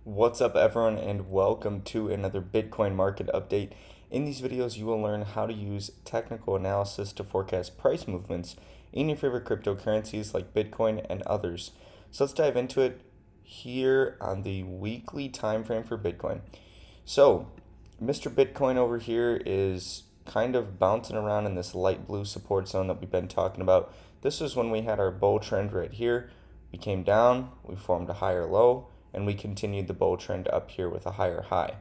What's up, everyone, and welcome to another Bitcoin market update. In these videos, you will learn how to use technical analysis to forecast price movements in your favorite cryptocurrencies like Bitcoin and others. So let's dive into it here on the weekly time frame for Bitcoin. So, Mr. Bitcoin over here is kind of bouncing around in this light blue support zone that we've been talking about. This is when we had our bull trend right here. We came down, we formed a higher low, and we continued the bull trend up here with a higher high.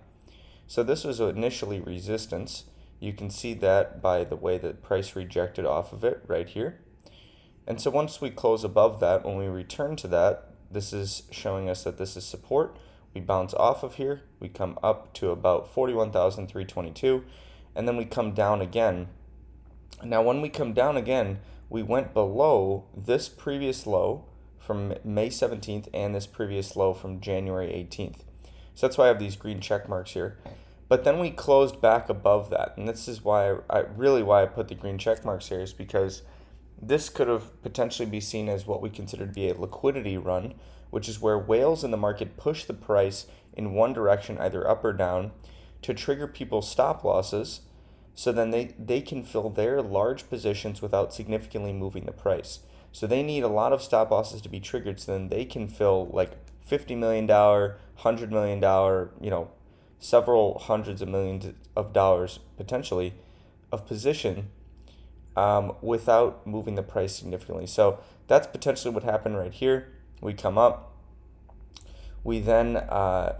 So this was initially resistance. You can see that by the way that price rejected off of it right here. And so once we close above that, when we return to that, this is showing us that this is support. We bounce off of here, we come up to about 41,322, and then we come down again. Now when we come down again, we went below this previous low from May 17th and this previous low from January 18th. So that's why I have these green check marks here. But then we closed back above that, and this is why I put the green check marks here, is because this could have potentially be seen as what we consider to be a liquidity run, which is where whales in the market push the price in one direction, either up or down, to trigger people's stop losses, so then they can fill their large positions without significantly moving the price. So they need a lot of stop losses to be triggered, so then they can fill like $50 million, $100 million, several hundreds of millions of dollars potentially of position without moving the price significantly. So that's potentially what happened right here. We come up, we then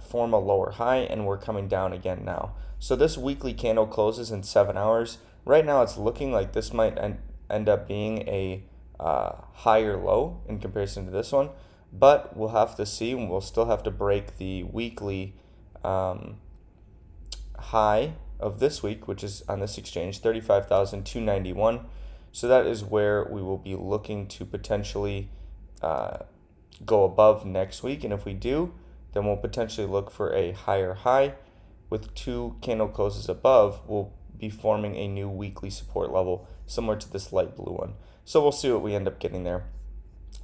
form a lower high, and we're coming down again now. So this weekly candle closes in 7 hours. Right now it's looking like this might end up being a higher low in comparison to this one, but we'll have to see, and we'll still have to break the weekly high of this week, which is on this exchange, 35,291. So that is where we will be looking to potentially go above next week, and if we do, then we'll potentially look for a higher high with two candle closes above. We'll be forming a new weekly support level similar to this light blue one. So we'll see what we end up getting there.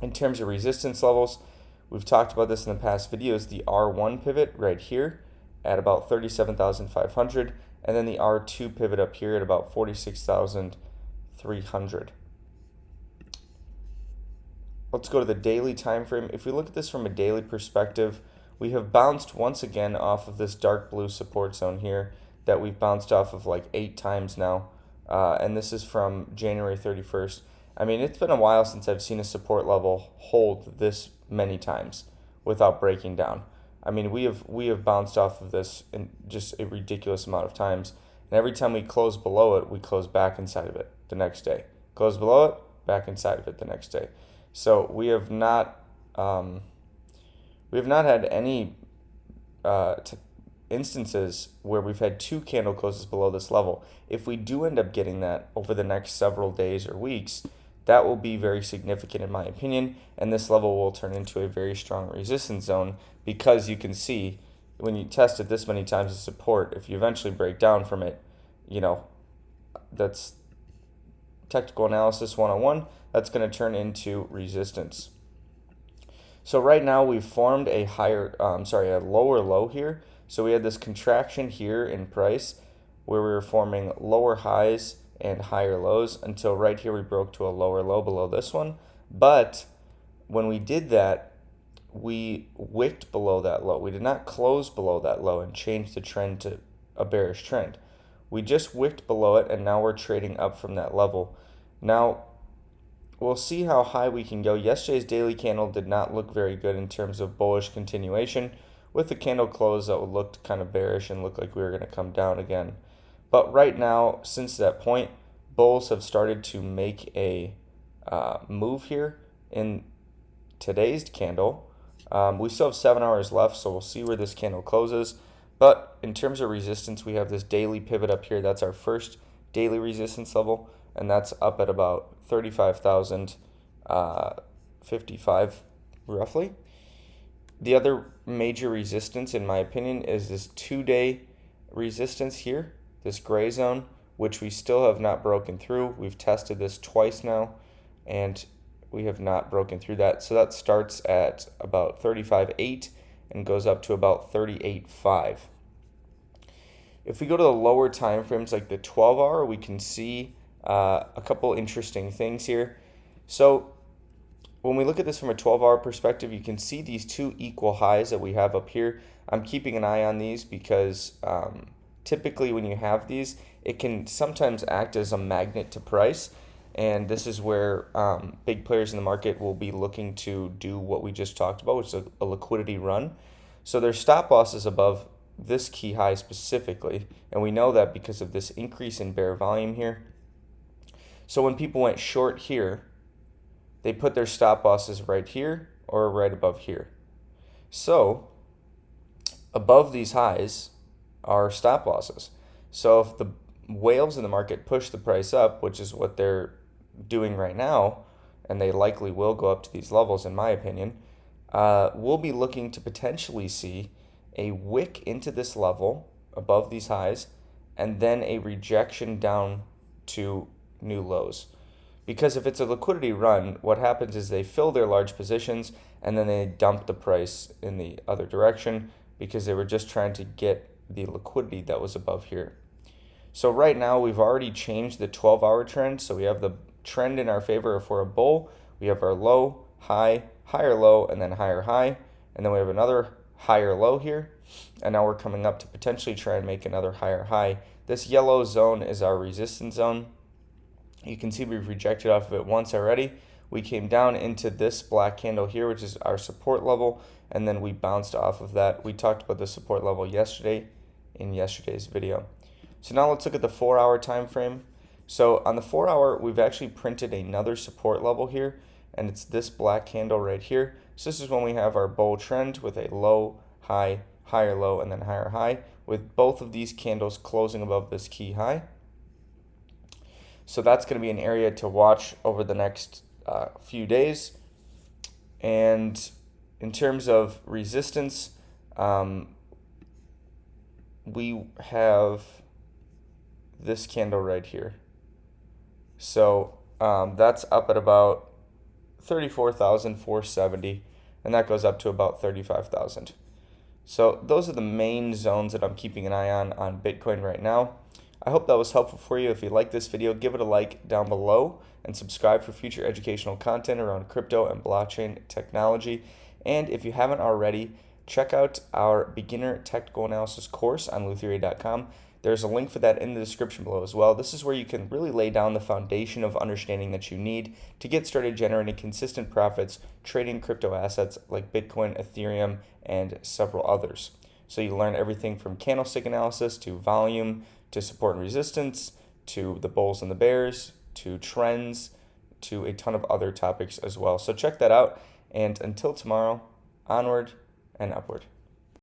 In terms of resistance levels, we've talked about this in the past videos. The R1 pivot right here at about 37,500, and then the R2 pivot up here at about 46,300. Let's go to the daily time frame. If we look at this from a daily perspective, we have bounced once again off of this dark blue support zone here that we've bounced off of like 8 times now, and this is from January 31st. I mean, it's been a while since I've seen a support level hold this many times without breaking down. I mean, we have bounced off of this in just a ridiculous amount of times, and every time we close below it, we close back inside of it the next day. Close below it, back inside of it the next day. So we have not had any instances where we've had 2 candle closes below this level. If we do end up getting that over the next several days or weeks, that will be very significant in my opinion, and this level will turn into a very strong resistance zone, because you can see when you test it this many times as support, if you eventually break down from it, that's technical analysis 101, that's going to turn into resistance. So right now we've formed a lower low here. So we had this contraction here in price where we were forming lower highs and higher lows until right here we broke to a lower low below this one. But when we did that, we wicked below that low. We did not close below that low and change the trend to a bearish trend. We just wicked below it, and now we're trading up from that level. Now, we'll see how high we can go. Yesterday's daily candle did not look very good in terms of bullish continuation, with the candle close that looked kind of bearish and looked like we were going to come down again. But right now, since that point, bulls have started to make a move here in today's candle. We still have 7 hours left, so we'll see where this candle closes. But in terms of resistance, we have this daily pivot up here. That's our first daily resistance level, and that's up at about 35,055 roughly. The other major resistance, in my opinion, is this 2-day resistance here, this gray zone, which we still have not broken through. We've tested this twice now, and we have not broken through that. So that starts at about 35.8 and goes up to about 38.5. If we go to the lower time frames like the 12-hour, we can see a couple interesting things here. So when we look at this from a 12-hour perspective, you can see these two equal highs that we have up here. I'm keeping an eye on these because typically when you have these, it can sometimes act as a magnet to price. And this is where big players in the market will be looking to do what we just talked about, which is a liquidity run. So their stop loss is above this key high specifically, and we know that because of this increase in bear volume here. So when people went short here, they put their stop losses right here or right above here. So above these highs are stop losses. So if the whales in the market push the price up, which is what they're doing right now, and they likely will go up to these levels in my opinion, we'll be looking to potentially see a wick into this level above these highs and then a rejection down to new lows. Because if it's a liquidity run, what happens is they fill their large positions and then they dump the price in the other direction because they were just trying to get the liquidity that was above here. So right now we've already changed the 12-hour trend. So we have the trend in our favor for a bull. We have our low, high, higher low, and then higher high. And then we have another higher low here. And now we're coming up to potentially try and make another higher high. This yellow zone is our resistance zone. You can see we've rejected off of it once already. We came down into this black candle here, which is our support level, and then we bounced off of that. We talked about the support level yesterday in yesterday's video. So now let's look at the 4-hour time frame. So on the 4-hour, we've actually printed another support level here, and it's this black candle right here. So this is when we have our bull trend with a low, high, higher low, and then higher high, with both of these candles closing above this key high. So that's going to be an area to watch over the next few days. And in terms of resistance, we have this candle right here. So that's up at about 34,470, and that goes up to about 35,000. So those are the main zones that I'm keeping an eye on Bitcoin right now. I hope that was helpful for you. If you like this video, give it a like down below and subscribe for future educational content around crypto and blockchain technology. And if you haven't already, check out our beginner technical analysis course on Leutheria.com. There's a link for that in the description below as well. This is where you can really lay down the foundation of understanding that you need to get started generating consistent profits trading crypto assets like Bitcoin, Ethereum, and several others. So you learn everything from candlestick analysis to volume, to support and resistance, to the bulls and the bears, to trends, to a ton of other topics as well. So check that out, and until tomorrow, onward and upward.